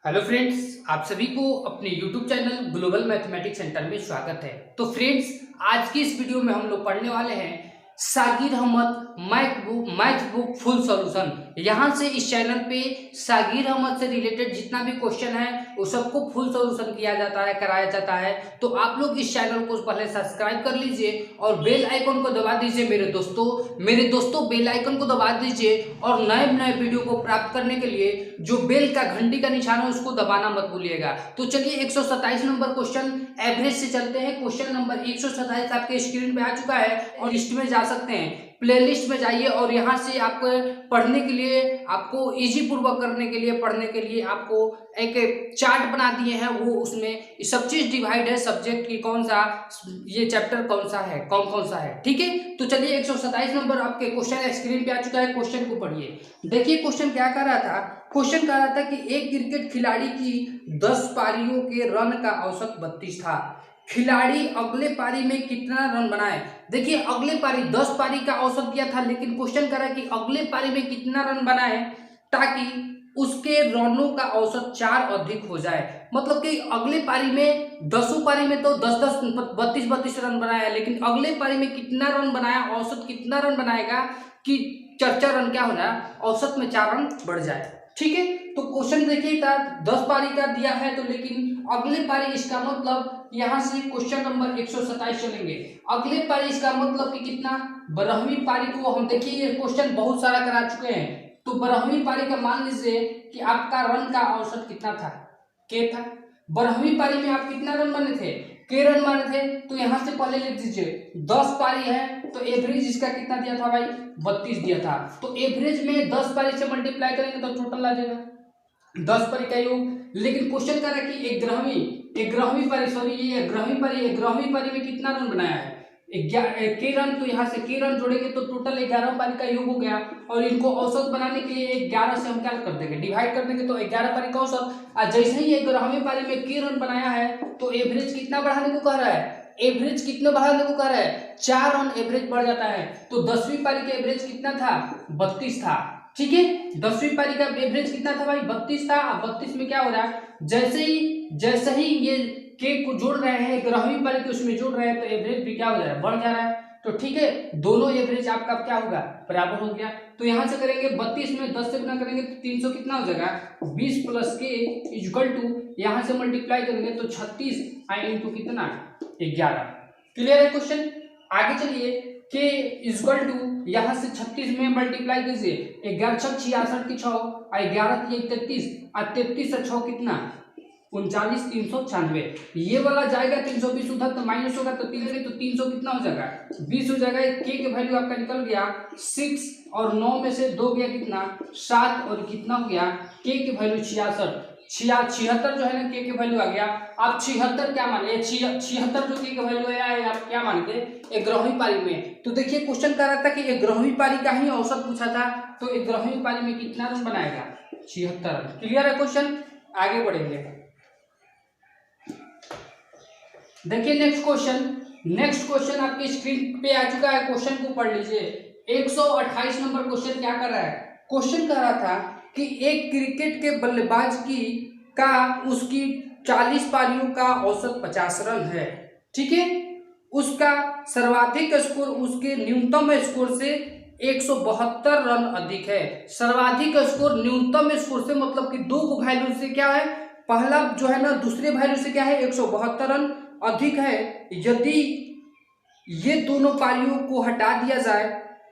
Hello friends, आप सभी को अपने YouTube channel global mathematics centre में स्वागत है। तो फ्रेंड्स, आज की इस वीडियो में हम लोग पढ़ने वाले हैं Sagir Ahmad math book full solution. यहाँ से इस चैनल पे सागिर अहमद से रिलेटेड जितना भी क्वेश्चन है वो सबको फुल सॉल्यूशन किया जाता है, कराया जाता है। तो आप लोग इस चैनल को पहले सब्सक्राइब कर लीजिए और बेल आइकन को दबा दीजिए। मेरे दोस्तों बेल आइकन को दबा दीजिए और नए नए वीडियो को प्राप्त करने के लिए जो बेल का घंटी का निशान है उसको दबाना मत भूलिएगा। तो चलिए 127 नंबर क्वेश्चन एवरेज से चलते हैं। क्वेश्चन नंबर 127 आपके स्क्रीन पे आ चुका है और लिस्ट में जा सकते हैं, प्लेलिस्ट में जाइए और यहाँ से आपको पढ़ने के लिए, आपको इजी पूर्वक करने के लिए, पढ़ने के लिए आपको एक चार्ट बना दिए हैं। वो उसमें सब चीज डिवाइड है, सब्जेक्ट की कौन सा, ये चैप्टर कौन सा है, कौन कौन सा है। ठीक है, तो चलिए 127 नंबर आपके क्वेश्चन स्क्रीन पे आ चुका है। क्वेश्चन को पढ़िए। देखिए क्वेश्चन क्या कर रहा था। क्वेश्चन कह रहा था कि एक क्रिकेट खिलाड़ी की 10 पारियों के रन का औसत 32 था। खिलाड़ी अगले पारी में कितना रन बनाए। देखिए अगले पारी 10 पारी का औसत किया था, लेकिन क्वेश्चन करा कि अगले पारी में कितना रन बनाए ताकि उसके रनों का औसत 4 अधिक हो जाए। मतलब कि अगले पारी में 10 पारी में तो 10-10 32-32 रन बनाया, लेकिन अगले पारी में कितना रन बनाया, औसत कितना रन बनाएगा कि 4 रन क्या हो जाए, औसत में 4 रन बढ़ जाए। ठीक है, तो क्वेश्चन देखिए 10 पारी का दिया है, तो लेकिन अगले पारी इसका मतलब यहां से क्वेश्चन नंबर 127 चलेंगे। अगले पारी इसका मतलब कि कितना, 12वीं पारी को हम देखिए ये क्वेश्चन बहुत सारा करा चुके हैं। तो 12वीं पारी का मान लीजिए कि आपका रन का औसत कितना था, के था। 12वीं पारी में आप कितना रन बने थे, के रन मारे थे। तो यहां से पहले लिख दीजिए 10 पारी है तो एवरेज इसका कितना दिया था भाई, 32 दिया था। तो एवरेज में 10 पारी से मल्टीप्लाई करेंगे तो टोटल आ जाएगा 10 पारी का योग। लेकिन क्वेश्चन कर रहा है कि 11वीं पारी, सॉरी ये 11वीं पारी में कितना रन बनाया है, के रन। तो यहाँ से के रन जोड़ेंगे तो टोटल 11 पारी का योग हो गया। और इनको औसत बनाने के लिए 11 से हम क्या कर देंगे, डिवाइड कर देंगे तो 11 पारी का औसत। और जैसे ही 11वीं पारी में के रन बनाया है तो एवरेज कितना बढ़ाने को कह रहा है, एवरेज कितना बढ़ाने को कह रहा है, 4 रन एवरेज बढ़ जाता है। तो 10वीं पारी का एवरेज कितना था, 32 था। ठीक है, 10वीं पारी का एवरेज कितना था भाई, 32 था। 32 में क्या हो रहा है, जैसे ही ये के को जोड़ रहे हैं 11वीं पारी के उसमें जोड़ रहे हैं तो एवरेज भी क्या हो जा रहा है, बढ़ जा रहा है। तो ठीक है, दोनों एवरेज आपका क्या होगा, बराबर हो गया। तो यहां से करेंगे 32 में 10 से गुना करेंगे तो 300 कितना हो जाएगा, 20 प्लस के इक्वल टू, यहां से मल्टीप्लाई करेंगे तो 36 इंटू कितना, 11। क्लियर है क्वेश्चन। आगे चलिए, के इक्वल टू यहां से 36 में मल्टीप्लाई कीजिए, 11 6 66 की 6 और 11 33 और 33 से 6 कितना, 39 396। ये वाला जाएगा 320 उधर तो माइनस होगा तो 300 कितना हो जाएगा, 20 हो जाएगा। के वैल्यू आपका निकल गया 6 और 9 में से 2 गया कितना, 7 और कितना हो गया, के की वैल्यू 76 जो है ना, के वैल्यू आ गया। आप 76 क्या माने, 76 जो के वैल्यू आया है आप क्या मानते, 11वीं पारी में। तो देखिए क्वेश्चन कह रहा था कि 11वीं पारी का ही औसत पूछा था, तो 11वीं पारी में कितना रन बनाएगा, 76 रन। क्लियर है क्वेश्चन। आगे बढ़ेंगे, देखिए नेक्स्ट क्वेश्चन आपके स्क्रीन पे आ चुका है। क्वेश्चन को पढ़ लीजिए। 128 नंबर क्वेश्चन क्या कर रहा है, क्वेश्चन कर रहा था कि एक क्रिकेट के बल्लेबाज की का उसकी 40 पारियों का औसत 50 रन है। ठीक है, उसका सर्वाधिक स्कोर उसके न्यूनतम स्कोर से 172 रन अधिक है। सर्वाधिक स्कोर न्यूनतम स्कोर से मतलब कि दो वैल्यू से क्या है, पहला जो है ना दूसरे वैल्यू से क्या है, 172 रन अधिक है। यदि ये दोनों पारियों को हटा दिया जाए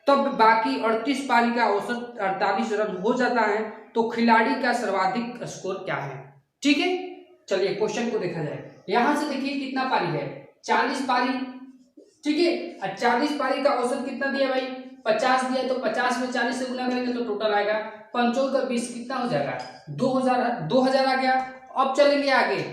तब बाकी 38 पारी का औसत 48 रन हो जाता है। तो खिलाड़ी का सर्वाधिक स्कोर क्या है। ठीक है, चलिए क्वेश्चन को देखा जाए। यहां से देखिए कितना पारी है, 40 पारी। ठीक है, 40 पारी का औसत कितना दिया भाई, 50 दिया। तो 50 में 40 से गुना करेंगे तो टोटल आएगा 5 का 20 कितना हो जाएगा, 2000 आ गया। अब चलेंगे आगे।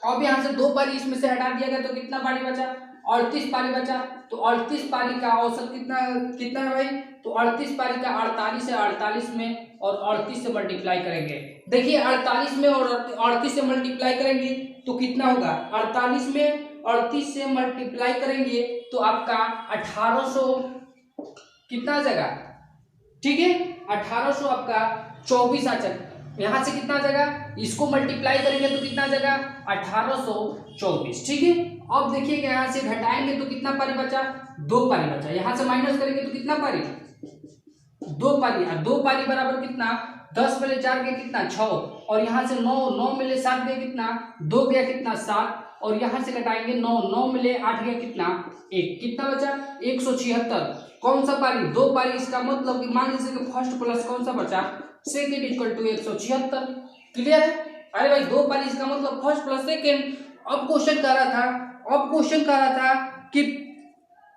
अब यहाँ से 2 पारी इसमें से हटा दिया गया तो कितना पारी बचा, 38 पारी बचा। तो 38 पारी का औसत कितना कितना है भाई, तो 38 पारी का 48 है, 48 में और 38 से मल्टीप्लाई करेंगे। देखिए 48 में और 38 से मल्टीप्लाई करेंगे तो कितना होगा, 48 में 38 से मल्टीप्लाई करेंगे तो आपका 1800 कितना आ जाएगा। ठीक है, 1800 आपका 24 आ यहाँ से कितना आ जाएगा, इसको मल्टीप्लाई करेंगे तो कितना आ जाएगा 1824। ठीक है, अब देखिएगा यहाँ से घटाएंगे तो कितना पारी बचा, 2 पारी बचा। यहाँ से माइनस करेंगे तो कितना पारी, 2 पारी। 2 पारी बराबर कितना, 10 में 4 गया कितना 6, और यहाँ से 9, 9 में 7 गया कितना 2 गया कितना 7, और यहाँ से घटाएंगे 9, 9 में 8 गया कितना 1, कितना बचा 176। कौन सा पारी, 2 पारी। इसका मतलब कि मान लीजिए कि फर्स्ट प्लस कौन सा बचा, सेकेंड इक्वल टू 176। क्लियर है। अरे भाई 2 पारी इसका मतलब फर्स्ट प्लस सेकेंड। अब क्वेश्चन कह रहा था कि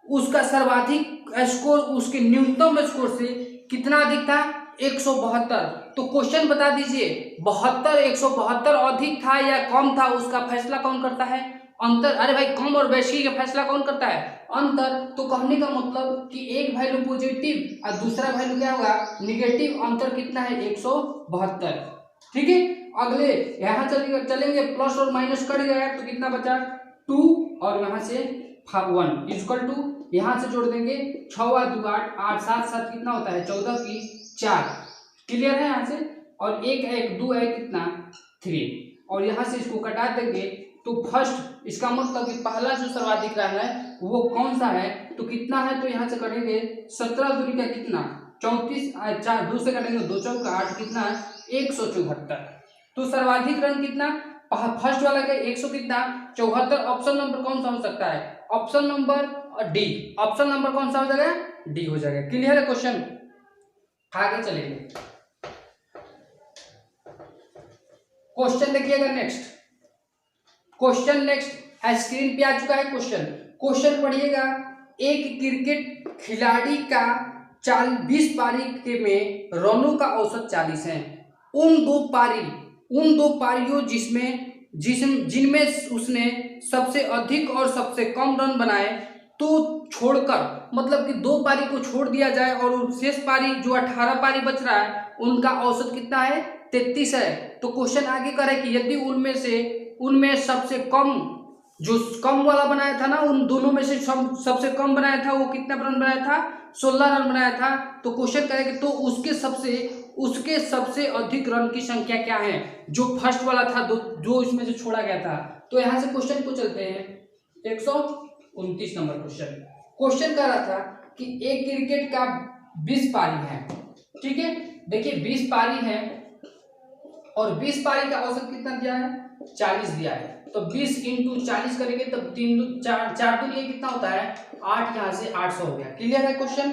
उसका सर्वाधिक स्कोर उसके न्यूनतम स्कोर से कितना अधिक था, 172। तो क्वेश्चन बता दीजिए 72, 172 अधिक था या कम था, उसका फैसला कौन करता है, अंतर। अरे भाई कम और बेशी का फैसला कौन करता है, अंतर। तो कहने का मतलब कि एक वैल्यू पॉजिटिव और दूसरा वैल्यू क्या होगा, निगेटिव। अंतर कितना है 172। ठीक है, अगले यहाँ चलेंगे प्लस और माइनस कट गया तो कितना बचा 2, और यहाँ से 1 इक्वल टू, यहाँ से जोड़ देंगे 6 और 2 8, 8 7 7 कितना होता है 14 की 4। क्लियर है यहाँ से, और 1 1 2 है कितना 3, और यहाँ से इसको कटा देंगे तो फर्स्ट, इसका मतलब कि पहला जो सर्वाधिक रन है वो कौन सा है, तो कितना है, तो यहाँ से करेंगे 17 दूरी का कितना 34, 4 2 से कटेंगे 2 चौका 8 कितना 174। तो सर्वाधिक रन कितना, फर्स्ट वाला का 100 कितना 74। ऑप्शन नंबर कौन सा हो सकता है, option number D. Option number कौन सा हो जाएगा, डी हो जाएगा। क्लियर है क्वेश्चन, आगे चलेंगे। क्वेश्चन देखिएगा नेक्स्ट, क्वेश्चन नेक्स्ट स्क्रीन पे आ चुका है क्वेश्चन। क्वेश्चन पढ़िएगा, एक क्रिकेट खिलाड़ी का 20 पारी के में रनों का औसत 40 है। उन दो पारियों जिनमें उसने सबसे अधिक और सबसे कम रन बनाए तो छोड़कर, मतलब कि 2 पारी को छोड़ दिया जाए और शेष पारी जो 18 पारी बच रहा है उनका औसत कितना है 33 है। तो क्वेश्चन आगे करे कि यदि उनमें सबसे कम, जो कम वाला बनाया था ना, उन दोनों में से सबसे कम बनाया था वो कितना रन बनाया था 16 रन बनाया था। तो क्वेश्चन करेंगे तो उसके सबसे अधिक रन की संख्या क्या है, जो फर्स्ट वाला था, जो इसमें से छोड़ा गया था। तो यहां से क्वेश्चन को चलते हैं 129 नंबर क्वेश्चन कह रहा था कि एक क्रिकेट का 20 पारी है। ठीक है, देखिए 20 पारी है और 20 पारी का औसत कितना दिया है 40 दिया है। तो 20 × 40 करेंगे तब 4 दूनी कितना होता है 8, यहाँ से 800 हो गया। क्लियर है क्वेश्चन।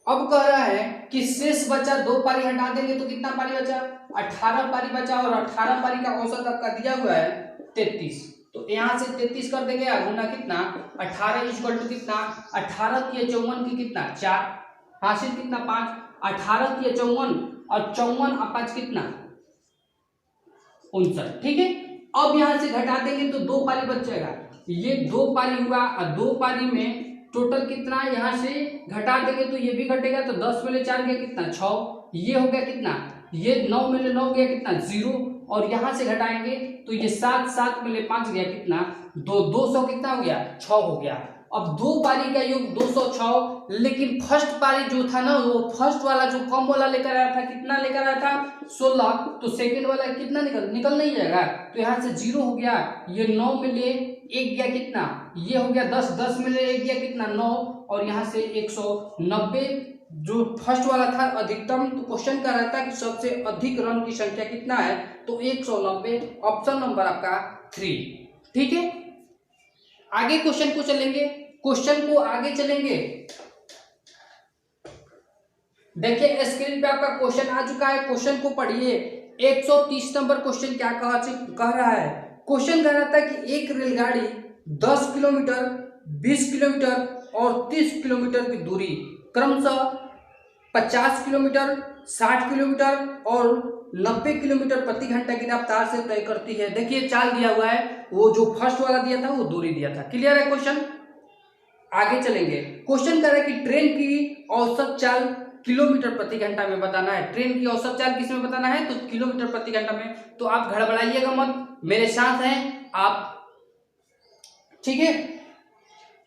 अब कह रहा है कि शेष बचा 2 पारी हटा देंगे तो कितना पारी बचा 18 पारी बचा, और 18 पारी का औसत आपका दिया हुआ है 33। तो यहाँ से 33 कर देंगे, गुना कितना 18 इक्वल टू कितना 18 की 54 की कितना 4, हासिल कितना 5, 18 की 54 और 54 और 5 कितना 59। ठीक है, अब यहाँ से घटा देंगे तो 2 पारी बच जाएगा। ये 2 पारी हुआ और 2 पारी में टोटल कितना, यहाँ से घटा देंगे तो ये भी घटेगा, तो 10 में 4 गया कितना 6, ये हो गया कितना, ये 9 में 9 गया कितना 0, और यहाँ से घटाएंगे तो ये 7, 7 में 5 गया कितना 2, 200 कितना हो गया 6 हो गया। अब 2 पारी का योग 206, लेकिन फर्स्ट पारी जो था ना, वो फर्स्ट वाला जो कम वाला लेकर आया था कितना लेकर आया था 16, तो सेकंड वाला कितना निकल नहीं जाएगा, तो यहाँ से 0 हो गया। ये 9 में 1 गया कितना, ये हो गया 10, 10 में 1 गया कितना 9, और यहाँ से 190 जो फर्स्ट वाला था अधिकतम। तो क्वेश्चन कर रहा था कि सबसे अधिक रन की संख्या कितना है, तो 190। ऑप्शन नंबर आपका 3। ठीक है, आगे क्वेश्चन को चलेंगे, देखिए स्क्रीन पे आपका क्वेश्चन आ चुका है। क्वेश्चन को पढ़िए, 130 नंबर क्वेश्चन क्या कह रहा है। क्वेश्चन कह रहा था कि एक रेलगाड़ी 10 किलोमीटर, 20 किलोमीटर और 30 किलोमीटर की दूरी क्रमशः 50 किलोमीटर, 60 किलोमीटर और 90 किलोमीटर प्रति घंटा की रफ्तार से तय करती है। देखिए चाल दिया हुआ है, वो जो फर्स्ट वाला दिया था वो दूरी दिया था। क्लियर है क्वेश्चन, आगे चलेंगे। क्वेश्चन कह रहा है कि ट्रेन की औसत चाल किलोमीटर प्रति घंटा में बताना है। ट्रेन की औसत चाल किस में बताना है, तो किलोमीटर प्रति घंटा में। तो आप घड़बड़ाइएगा मत, मेरे साथ हैं आप। ठीक है,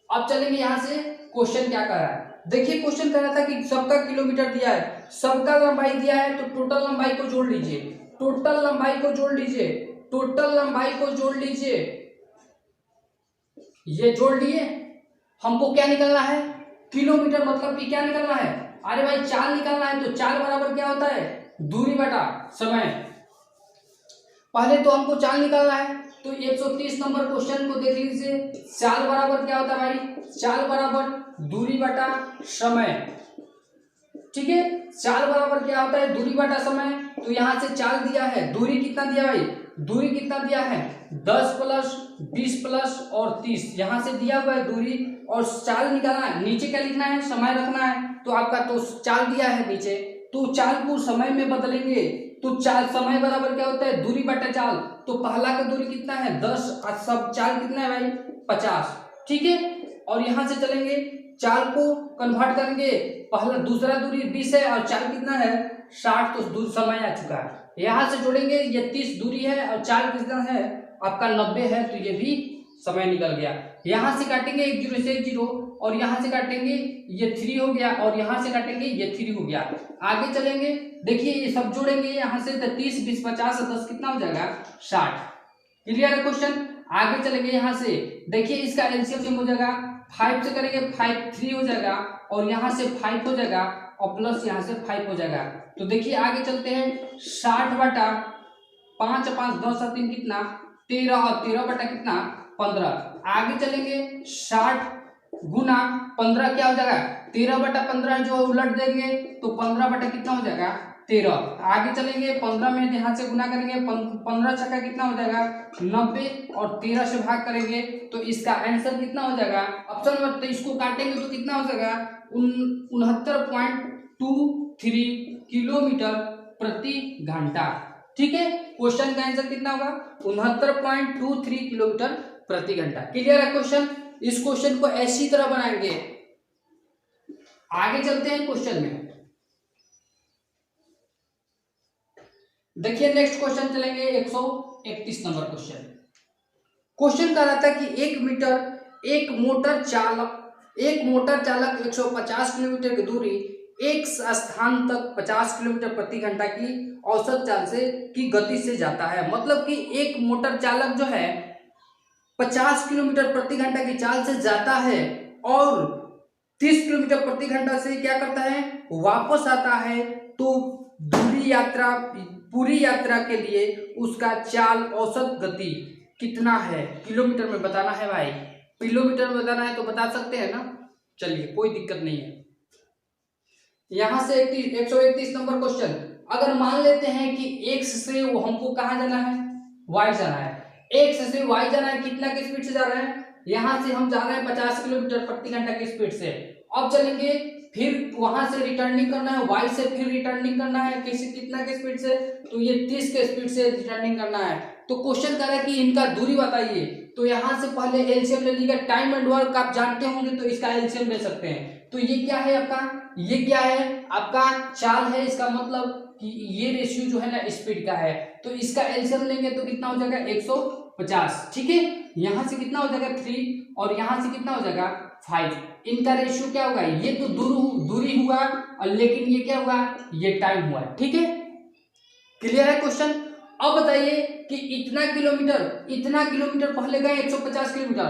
अब चलेंगे यहां से। क्वेश्चन क्या कह रहा है, देखिए क्वेश्चन कह रहा था कि सबका किलोमीटर दिया है, सबका लंबाई दिया है, तो टोटल लंबाई को जोड़ लीजिए। टोटल लंबाई को जोड़ लीजिए, टोटल लंबाई को जोड़ लीजिए, ये जोड़ लिए। हमको क्या निकलना है? किलोमीटर, मतलब कि क्या निकलना है? अरे भाई चाल निकलना है। तो चाल बराबर क्या होता है? दूरी बटा समय। पहले तो हमको चाल निकालना है, तो 130 नंबर क्वेश्चन को देख लीजिए। चाल बराबर क्या होता है भाई? चाल बराबर दूरी बटा समय। ठीक है, चाल बराबर क्या होता है? दूरी बटा समय। तो यहां से चाल दिया है, दूरी कितना दिया भाई? दूरी कितना दिया है? 10 प्लस 20 प्लस और 30, यहां से दिया हुआ है दूरी। और चाल निकालना है, नीचे क्या लिखना है? समय रखना है। तो आपका तो चाल दिया है नीचे, तो चाल को समय में बदलेंगे। तो चाल समय बराबर क्या होता है? दूरी बटा चाल। तो पहला का दूरी कितना है? 10, और सब चाल कितना है भाई? 50। ठीक है, और यहां से चलेंगे, चाल को कन्वर्ट करेंगे। पहला दूसरा दूरी 20 है और चाल कितना है? 60, तो दूर समय आ चुका है। यहां से जोड़ेंगे, ये 30 दूरी है और चाल कितना है? आपका 90 है, तो ये भी समय निकल गया। यहां से काटेंगे 1 0 से 1 0, और यहां से काटेंगे ये 3 हो गया, और यहां से काटेंगे ये 3 हो गया। आगे चलेंगे, देखिए ये सब जोड़ेंगे यहां से, तो 30 20 50 और 10 कितना हो जाएगा? 60। क्लियर है क्वेश्चन? आगे चलेंगे, यहां से देखिए इसका एलसीएम हो जाएगा, 5 से करेंगे 5 3 हो जाएगा, और यहां से 5 हो जाएगा, और प्लस यहां से 5 हो जाएगा। तो देखिए आगे चलते हैं, 60 बटा 5 5 10 और 3 कितना? 13, और 13 बटा कितना? 15। आगे चलेंगे, 60 गुना 15 क्या हो जाएगा? 13 बटा 15 जो उलट देंगे तो 15 बटा कितना हो जाएगा? 13। आगे चलेंगे, 15 में यहाँ से गुना करेंगे, 15 छक्का कितना हो जाएगा? 90, और 13 से भाग करेंगे तो इसका आंसर कितना हो जाएगा? ऑप्शन नंबर, तो इसको काटेंगे तो कितना हो जाएगा? 69.23 किलोमीटर प्रति घंटा। ठीक है, क्वेश्चन का आंसर कितना होगा? 69.23 किलोमीटर प्रति घंटा। क्लियर है क्वेश्चन? इस क्वेश्चन को ऐसी तरह बनाएंगे। आगे चलते हैं क्वेश्चन में, देखिए नेक्स्ट क्वेश्चन चलेंगे, 131 नंबर क्वेश्चन। क्वेश्चन कह रहा था कि एक मोटर चालक 150 किलोमीटर की दूरी एक स्थान तक 50 किलोमीटर प्रति घंटा की औसत चाल से की गति से जाता है। मतलब कि एक मोटर चालक जो है 50 किलोमीटर प्रति घंटा की चाल से जाता है, और 30 किलोमीटर प्रति घंटा से क्या करता है? वापस आता है। तो पूरी यात्रा के लिए उसका चाल औसत गति कितना है? किलोमीटर में बताना है भाई। किलोमीटर में बताना है तो बता सकते हैं ना, चलिए कोई दिक्कत नहीं है। यहां से 131 नंबर क्वेश्चन, अगर मान लेते हैं कि एक्स से वो हमको कहाँ जाना है? वाई जाना है। एक्स से वाई जाना है, कितना की स्पीड से जा रहे हैं? यहां से हम जा रहे हैं 50 किलोमीटर प्रति घंटा की स्पीड से। अब चलेंगे, फिर वहां से रिटर्निंग करना है, वाई से फिर रिटर्निंग करना है, कितना के स्पीड से? तो ये 30 के स्पीड से रिटर्निंग करना है। तो क्वेश्चन कर रहा है कि इनका दूरी बताइए। तो यहां से पहले एलसीएम ले लीजिएगा। टाइम एंड वर्क आप जानते होंगे, तो इसका एलसीएम ले सकते हैं। तो ये क्या है आपका? ये क्या है आपका? चाल है। इसका मतलब कि ये रेशियो जो है ना स्पीड का है, तो इसका एलसीएम लेंगे तो कितना हो जाएगा? 150। ठीक है, यहां से कितना हो जाएगा? 3, और यहां से कितना हो जाएगा? 5। इनका रेशियो क्या होगा? ये तो दूरी हुआ, और लेकिन ये क्या हुआ? ये टाइम हुआ। ठीक है, क्लियर है क्वेश्चन? अब बताइए कि इतना किलोमीटर पहले गए 150 किलोमीटर,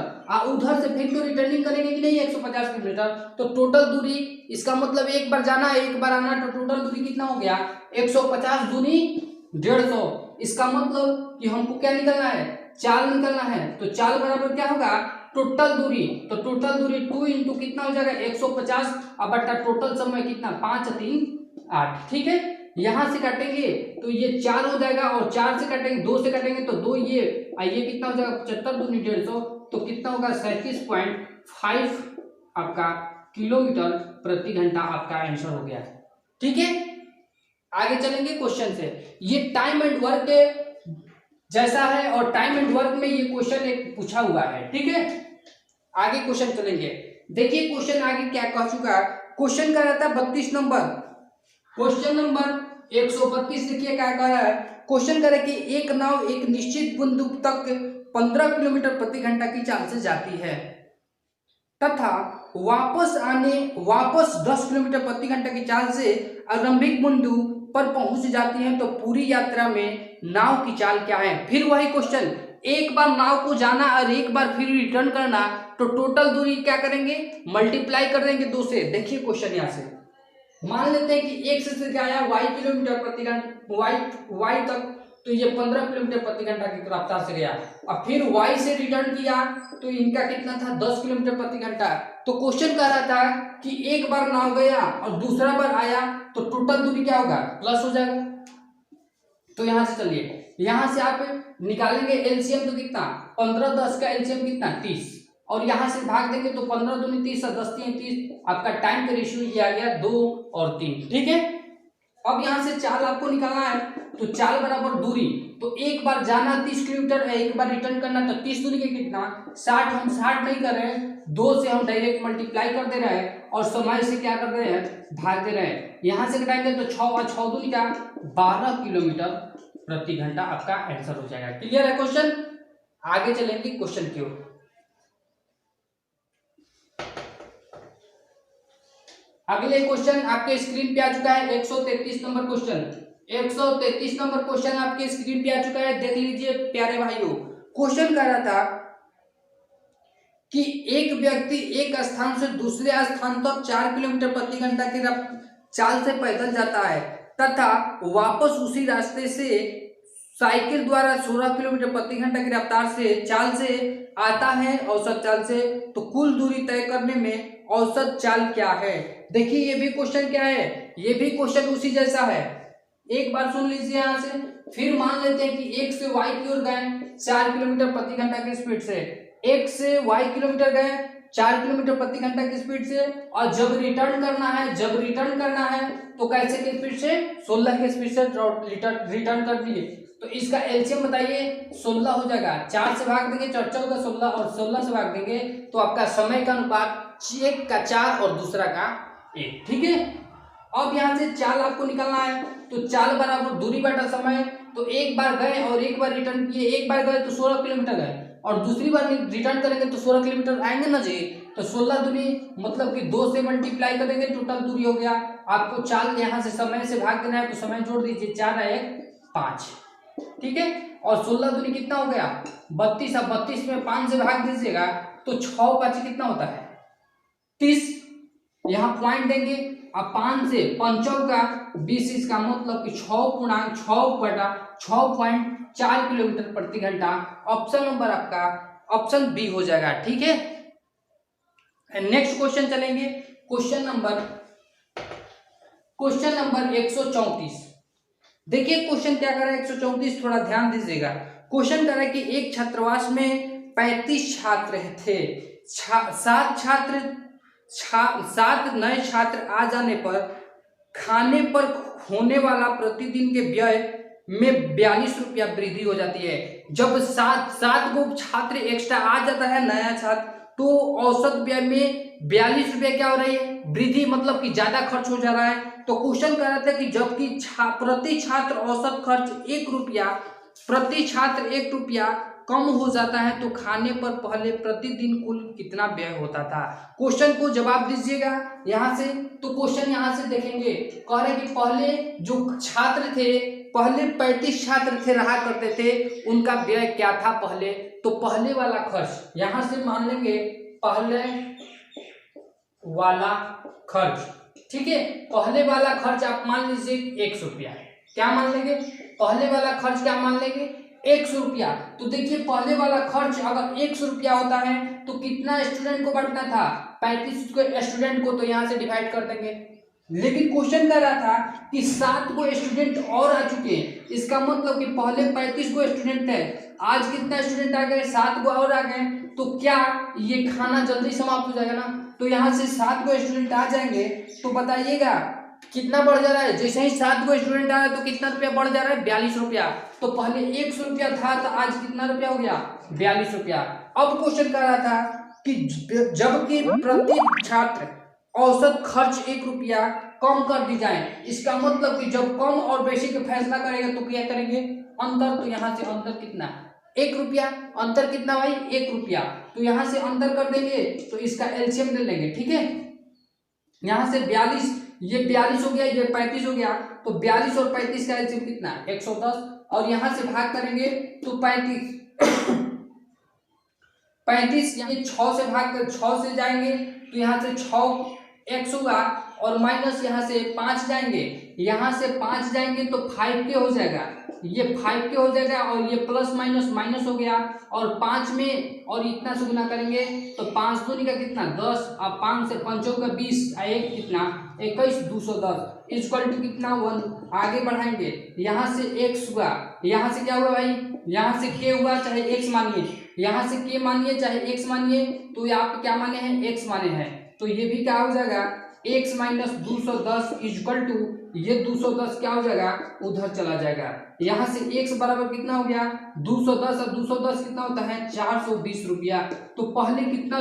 उधर से फिर तो रिटर्निंग करेंगे कि नहीं 150 किलोमीटर, तो टोटल दूरी, इसका मतलब एक बार जाना एक बार आना, तो टोटल दूरी कितना हो गया? 150 दूनी 150। इसका मतलब कि हमको क्या निकलना है? चाल निकलना है। तो चाल बराबर क्या होगा? टोटल दूरी। तो टोटल दूरी 2 इंटू कितना हो जाएगा? 150, अब बटा टोटल समय कितना? 5 3 8। ठीक है, यहां से काटेंगे तो ये 4 हो जाएगा, और 4 से काटेंगे 2 से काटेंगे तो 2, ये कितना हो जाएगा? 75 दूनी 150, तो कितना होगा? 37.5 आपका किलोमीटर प्रति घंटा आपका आंसर हो गया। ठीक है, आगे चलेंगे क्वेश्चन से। ये टाइम एंड वर्क के जैसा है, और टाइम एंड वर्क में ये क्वेश्चन एक पूछा हुआ है। ठीक है, आगे क्वेश्चन चलेंगे। देखिए क्वेश्चन आगे क्या कह चुका है। क्वेश्चन का रहता है 32 नंबर। क्वेश्चन नंबर 132 देखिए क्या कह रहा है। क्वेश्चन करे कि एक नाव एक निश्चित बिंदु तक 15 किलोमीटर प्रति घंटा की चाल से जाती है, तथा वापस 10 किलोमीटर प्रति घंटा की चाल से आरंभिक बिंदु पर पहुंच जाती हैं तो पूरी यात्रा में नाव की चाल क्या है। फिर वही क्वेश्चन, एक बार नाव को जाना और एक बार फिर रिटर्न करना, तो टोटल दूरी क्या करेंगे, मल्टीप्लाई कर देंगे 2 से। देखिए क्वेश्चन यहाँ से मान लेते हैं कि x से क्या आया y किलोमीटर प्रति घंटा y तक, तो ये 15 किलोमीटर प्रति घंटा की रफ्तार से गया। अब फिर y से रिटर्न किया तो इनका कितना था 10 किलोमीटर प्रति घंटा। तो क्वेश्चन कह रहा था कि एक बार नाव गया और दूसरा बार आया तो टोटल दूरी क्या होगा, प्लस हो जाएगा। तो यहां से चलिए, यहां से आप निकालेंगे एलसीएम, तो कितना 15 10 का एलसीएम कितना 30, और यहां से भाग देंगे तो 15 दूनी 30 और 10 3 30, आपका टाइम का रेशियो ये आ गया 2 और 3। ठीक है, अब यहां से चाल आपको निकालना है, तो चाल बराबर दूरी, तो एक बार जाना 30 किलोमीटर है, एक बार रिटर्न करना, तो 30 दूरी के कितना 60, हम 60 नहीं कर रहे हैं, 2 से हम डायरेक्ट मल्टीप्लाई कर दे रहे हैं और समय से क्या कर रहे हैं, भाग दे रहे हैं। यहां से घटाएंगे तो 6 और 6 दूनी का 12 किलोमीटर प्रति घंटा आपका आंसर हो जाएगा। क्लियर है क्वेश्चन, आगे चलेंगे क्वेश्चन की ओर। अगले क्वेश्चन आपके स्क्रीन पे आ चुका है 133 नंबर क्वेश्चन। 133 नंबर क्वेश्चन आपके स्क्रीन पे आ चुका है, देख लीजिए प्यारे भाइयों। क्वेश्चन कह रहा था कि एक व्यक्ति एक स्थान से दूसरे स्थान तक 4 किलोमीटर प्रति घंटा की चाल से पैदल जाता है तथा वापस उसी रास्ते से साइकिल द्वारा 16 किलोमीटर प्रति घंटा की रफ्तार से चाल से आता है औसत चाल से, तो कुल दूरी तय करने में औसत चाल क्या है। देखिए ये भी क्वेश्चन क्या है, ये भी क्वेश्चन उसी जैसा है, एक बार सुन लीजिए यहां से। फिर मान लेते हैं कि x से y की ओर गए 4 किलोमीटर प्रति घंटा की स्पीड से, x से y किलोमीटर गए 4 किलोमीटर प्रति घंटा की स्पीड से, और जब रिटर्न करना है तो कैसे की स्पीड से, 16 की स्पीड से रिटर्न कर दिए। तो इसका एलसीएम बताइए, 16 हो जाएगा, 4 से भाग देंगे 4 14 16, और 16 से भाग देंगे तो आपका समय का अनुपात एक का 4 और दूसरा का 1। ठीक है, अब यहाँ से चाल आपको निकालना है, तो चाल बराबर दूरी बटा समय, तो एक बार गए और एक बार रिटर्न किए, एक बार गए तो 16 किलोमीटर गए और दूसरी बार रिटर्न करेंगे तो 16 किलोमीटर आएंगे ना जी, तो 16 दूरी मतलब कि 2 से मल्टीप्लाई करेंगे, टोटल दूरी हो गया। आपको चाल यहाँ से समय से भाग देना है, तो समय जोड़ दीजिए, 4 1 5। ठीक है, और 16 दूनी कितना हो गया 32, अब 32 में 5 से भाग दीजिएगा तो 6 5 कितना होता है 30, यहाँ पॉइंट देंगे, अब 5 से 5 का 20, इसका मतलब कि 6.4 किलोमीटर प्रति घंटा। ऑप्शन नंबर आपका ऑप्शन बी हो जाएगा। ठीक है, नेक्स्ट क्वेश्चन चलेंगे, क्वेश्चन नंबर 134। देखिए क्वेश्चन क्या कर रहा है 134, थोड़ा ध्यान दीजिएगा। क्वेश्चन कर रहा है कि एक छात्रावास में 35 छात्र थे, 7 नए छात्र आ जाने पर खाने पर होने वाला प्रतिदिन के व्यय में 42 रुपया वृद्धि हो जाती है। जब 7 गो छात्र एक्स्ट्रा आ जाता है नया छात्र, तो औसत व्यय में 42 रुपया क्या हो रही है वृद्धि, मतलब कि ज्यादा खर्च हो जा रहा है। तो क्वेश्चन कह रहा था कि जबकि प्रति छात्र औसत खर्च 1 रुपया, प्रति छात्र 1 रुपया कम हो जाता है, तो खाने पर पहले प्रतिदिन कुल कितना व्यय होता था। क्वेश्चन को जवाब दीजिएगा यहाँ से। तो क्वेश्चन यहाँ से देखेंगे, कह रहे कि पहले जो छात्र थे, पहले 35 छात्र थे रहा करते थे, उनका व्यय क्या था पहले, तो पहले वाला खर्च यहाँ से मान लेंगे, पहले वाला खर्च। ठीक है, पहले वाला खर्च आप मान लीजिए 100 रुपया, क्या मान लेंगे, पहले वाला खर्च क्या मान लेंगे 100 रुपया। तो देखिए पहले वाला खर्च अगर 100 रुपया होता है तो कितना स्टूडेंट को बांटना था 35 स्टूडेंट को, तो यहाँ से डिवाइड कर देंगे। लेकिन क्वेश्चन कर रहा था कि 7 को स्टूडेंट और आ चुके हैं, इसका मतलब कि पहले 35 को स्टूडेंट थे, आज कितना स्टूडेंट आ गए 7 को और आ गए, तो क्या ये खाना जल्दी समाप्त हो जाएगा ना। तो यहाँ से 7 को स्टूडेंट आ जाएंगे, तो बताइएगा कितना बढ़ जा रहा है, जैसे ही 7 को स्टूडेंट आ रहा है तो कितना रुपया बढ़ जा रहा है 42 रुपया। तो पहले 100 रुपया था, तो आज कितना रुपया हो गया 42 रुपया। अब क्वेश्चन कर रहा था कि जबकि प्रति छात्र औसत खर्च 1 रुपया कम कर दी जाए, इसका मतलब कि जब कम और बेसी का फैसला करेगा तो क्या करेंगे अंतर, तो यहाँ से अंतर कितना 1 रुपया, अंतर कितना भाई 1 रुपया, तो यहाँ से अंतर कर देंगे, तो इसका एलसीएम ले लेंगे। ठीक है, यहाँ से 42 ये 42 हो गया, ये 35 हो गया, तो 42 और 35 का एलसीएम कितना 110, और यहां से भाग करेंगे तो 35 यानी 6 से भाग कर 6 से जाएंगे तो यहाँ से 6x होगा, और माइनस यहाँ से 5 जाएंगे, यहाँ से 5 जाएंगे तो 5k हो जाएगा, ये 5k हो जाएगा, और ये प्लस माइनस माइनस हो गया, और 5 में और इतना से गुना करेंगे तो 5 दूनी का कितना 10, अब 5 से 5 का 20, एक कितना 21, 210 इक्वल टू कितना 1। आगे बढ़ाएंगे, यहाँ से x हुआ, यहाँ से क्या हुआ भाई, यहाँ से k हुआ, चाहे x मानिए, यहाँ से k मानिए चाहे x मानिए, तो ये आप क्या माने हैं x माने हैं, तो ये भी क्या हो जाएगा x माइनस 210 इक्वल टू ये 210 क्या हो जाएगा उधर चला जाएगा, यहाँ से x बराबर कितना हो गया 210, और 210 कितना होता है 420 रुपया। तो पहले कितना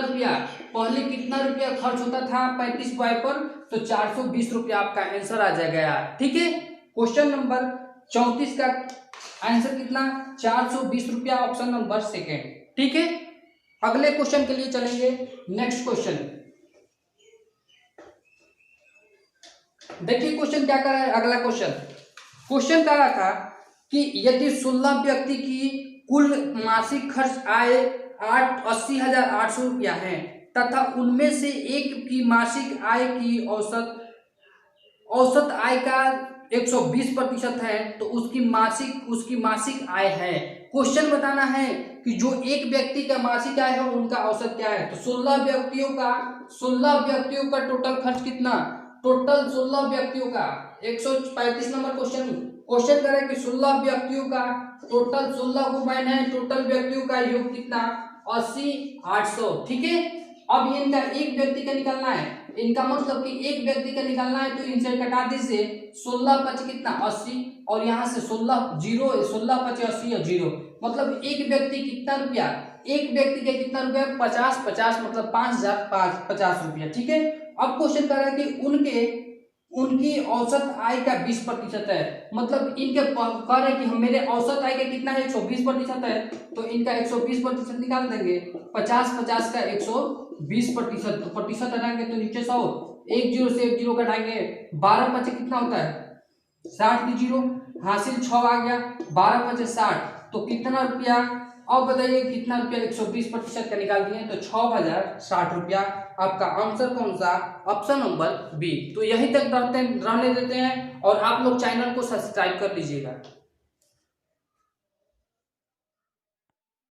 रुपया खर्च होता था 35 बॉय पर, तो 420 रुपया आपका आंसर आ जाएगा यार। ठीक है, क्वेश्चन नंबर 34 का आंसर कितना 420 रुपया, ऑप्शन नंबर सेकेंड। ठीक है, अगले क्वेश्चन के लिए चलेंगे। नेक्स्ट क्वेश्चन देखिए, क्वेश्चन क्या कर रहा है। अगला क्वेश्चन कह रहा था कि यदि 16 व्यक्ति की कुल मासिक खर्च आय 80,800 रुपया है तथा उनमें से एक की मासिक आय की औसत आय का 120% है, तो उसकी मासिक आय है। क्वेश्चन बताना है कि जो एक व्यक्ति का मासिक आय है उनका औसत क्या है। तो 16 व्यक्तियों का टोटल खर्च कितना, टोटल 16 व्यक्तियों का 135 नंबर क्वेश्चन करें कि 16 व्यक्तियों का टोटल 16 को मैंने टोटल व्यक्तियों का योग कितना 80 800। ठीक है, अब ये इनका एक व्यक्ति का निकालना है, इनका मतलब कि एक व्यक्ति का निकालना है, तो इनसे कटा दीजिए 16 5 कितना 80, और यहाँ से 16 0 16 5 80 और 0, मतलब एक व्यक्ति कितना रुपया, एक व्यक्ति का कितना रुपया 50 मतलब 5050 रुपया। ठीक है, अब क्वेश्चन कर रहा है कि उनकी औसत आय का 20% है, मतलब इनके कह रहे हैं कि मेरे औसत आय का कितना है 120% है, तो इनका 120% निकाल देंगे, 50 का 120%, तो प्रतिशत हटाएंगे तो नीचे 100, एक जीरो से एक जीरो घटाएंगे, 12 5 कितना होता है 60 की जीरो, हासिल 6 आ गया, 12 5 60, तो कितना रुपया, अब बताइए कितना रुपया 120% का निकाल दिए, तो 6060 रुपया। आपका आंसर कौन सा, ऑप्शन नंबर बी। तो यही तक रहने देते हैं, और आप लोग चैनल को सब्सक्राइब कर लीजिएगा।